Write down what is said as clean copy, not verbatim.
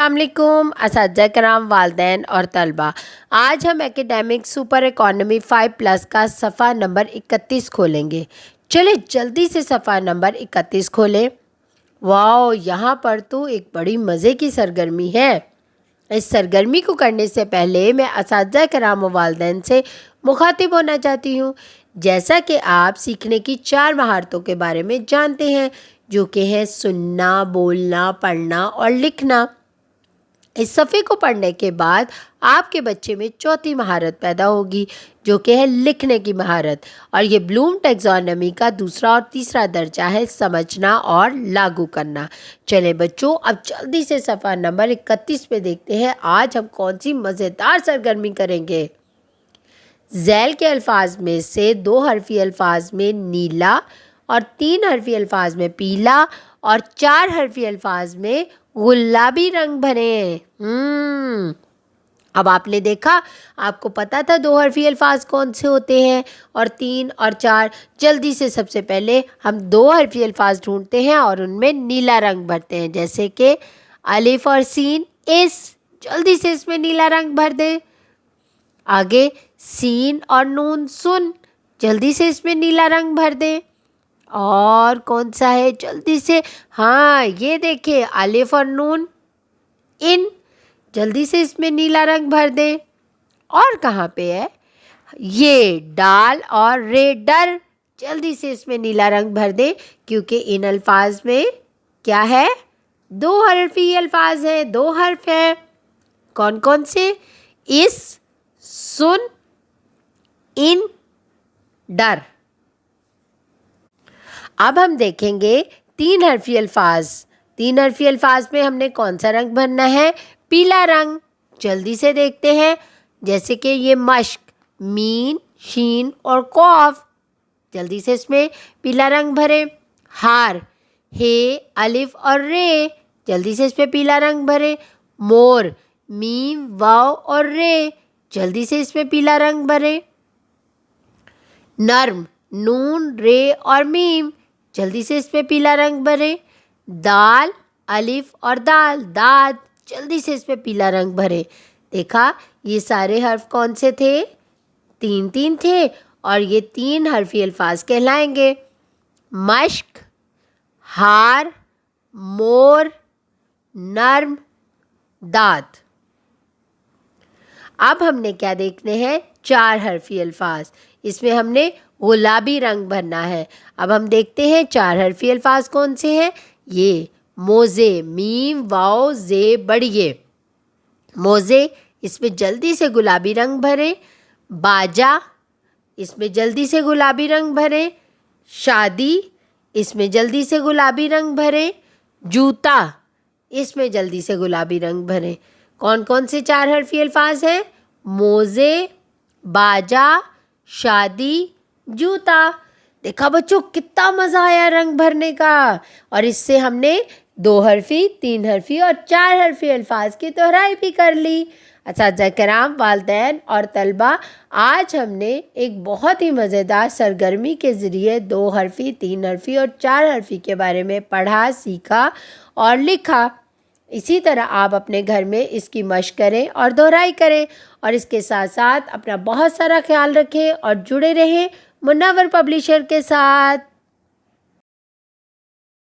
السلام علیکم اساتذہ کرام، والدین اور طلبہ۔ آج ہم ایکیڈیمک سپر اکانومی 5+ کا صفحہ نمبر 31 کھولیں گے۔ چلے جلدی سے صفحہ نمبر 31 کھولیں۔ واو، یہاں پر تو ایک بڑی مزے کی سرگرمی ہے۔ اس سرگرمی کو کرنے سے پہلے میں اساتذہ کرام و والدین سے مخاطب ہونا چاہتی ہوں۔ جیسا کہ آپ سیکھنے کی 4 مہارتوں کے بارے میں جانتے ہیں، جو کہ ہیں سننا، بولنا، پڑھنا اور لکھنا۔ اس صفحے کو پڑھنے کے بعد آپ کے بچے میں چوتھی مہارت پیدا ہوگی، جو کہ ہے لکھنے کی مہارت، اور یہ بلوم ٹیکزانومی کا دوسرا اور تیسرا درجہ ہے، سمجھنا اور لاگو کرنا۔ چلے بچوں، اب جلدی سے صفحہ نمبر 31 پہ دیکھتے ہیں آج ہم کون سی مزیدار سرگرمی کریں گے۔ ذیل کے الفاظ میں سے 2 حرفی الفاظ میں نیلا اور 3 حرفی الفاظ میں پیلا اور 4 حرفی الفاظ میں گلابی رنگ بھریں۔ اب آپ نے دیکھا، آپ کو پتا تھا 2 حرفی الفاظ کون سے ہوتے ہیں اور 3 اور 4۔ جلدی سے سب سے پہلے ہم 2 حرفی الفاظ ڈھونڈتے ہیں اور ان میں نیلا رنگ بھرتے ہیں، جیسے کہ الف اور سین، اس۔ جلدی سے اس میں نیلا رنگ بھر دیں۔ آگے سین اور نون، سن۔ جلدی سے اس میں نیلا رنگ بھر دیں۔ اور کون سا ہے؟ جلدی سے، ہاں یہ دیکھیں، الف اور نون، ان۔ جلدی سے اس میں نیلا رنگ بھر دیں۔ اور کہاں پہ ہے؟ یہ ڈال اور رے، ڈر۔ جلدی سے اس میں نیلا رنگ بھر دیں، کیونکہ ان الفاظ میں کیا ہے؟ 2 حرفی الفاظ ہیں، 2 حرف ہیں۔ کون کون سے؟ اس، سن، ان، ڈر۔ اب ہم دیکھیں گے 3 حرفی الفاظ۔ 3 حرفی الفاظ میں ہم نے کون سا رنگ بھرنا ہے؟ پیلا رنگ۔ جلدی سے دیکھتے ہیں، جیسے کہ یہ مشق، مین، شین اور قاف۔ جلدی سے اس میں پیلا رنگ بھریں۔ ہار، ہے، الف اور رے۔ جلدی سے اس میں پیلا رنگ بھریں۔ مور، میم، واو اور رے۔ جلدی سے اس میں پیلا رنگ بھریں۔ نرم، نون، رے اور میم۔ جلدی سے اس میں پیلا رنگ بھریں۔ دال، الف اور دال، داد۔ جلدی سے اس میں پیلا رنگ بھریں۔ دیکھا، یہ سارے حرف کون سے تھے؟ 3 تھے، اور یہ 3 حرفی الفاظ کہلائیں گے۔ مشق، ہار، مور، نرم، داد۔ اب ہم نے کیا دیکھنے ہیں؟ 4 حرفی الفاظ۔ اس میں ہم نے گلابی رنگ بھرنا ہے۔ اب ہم دیکھتے ہیں 4 حرفی الفاظ کون سے ہیں۔ یہ موزے، میم، واو، زے، بڑھئے۔ موزے، اس میں جلدی سے گلابی رنگ بھریں۔ باجا، اس میں جلدی سے گلابی رنگ بھریں۔ شادی، اس میں جلدی سے گلابی رنگ بھریں۔ جوتا، اس میں جلدی سے گلابی رنگ بھریں۔ کون کون سے 4 حرفی الفاظ ہیں؟ موزے، باجا، شادی، جوتا۔ دیکھا بچوں، کتنا مزہ آیا رنگ بھرنے کا، اور اس سے ہم نے 2 حرفی، 3 حرفی اور 4 حرفی الفاظ کی دہرائی بھی کر لی۔ اساتذہ کرام، والدین اور طلبہ، آج ہم نے ایک بہت ہی مزیدار سرگرمی کے ذریعے 2 حرفی، 3 حرفی اور 4 حرفی کے بارے میں پڑھا، سیکھا اور لکھا۔ اسی طرح آپ اپنے گھر میں اس کی مشق کریں اور دہرائی کریں، اور اس کے ساتھ ساتھ اپنا بہت سارا خیال رکھیں اور جڑے رہیں منور پبلشر کے ساتھ۔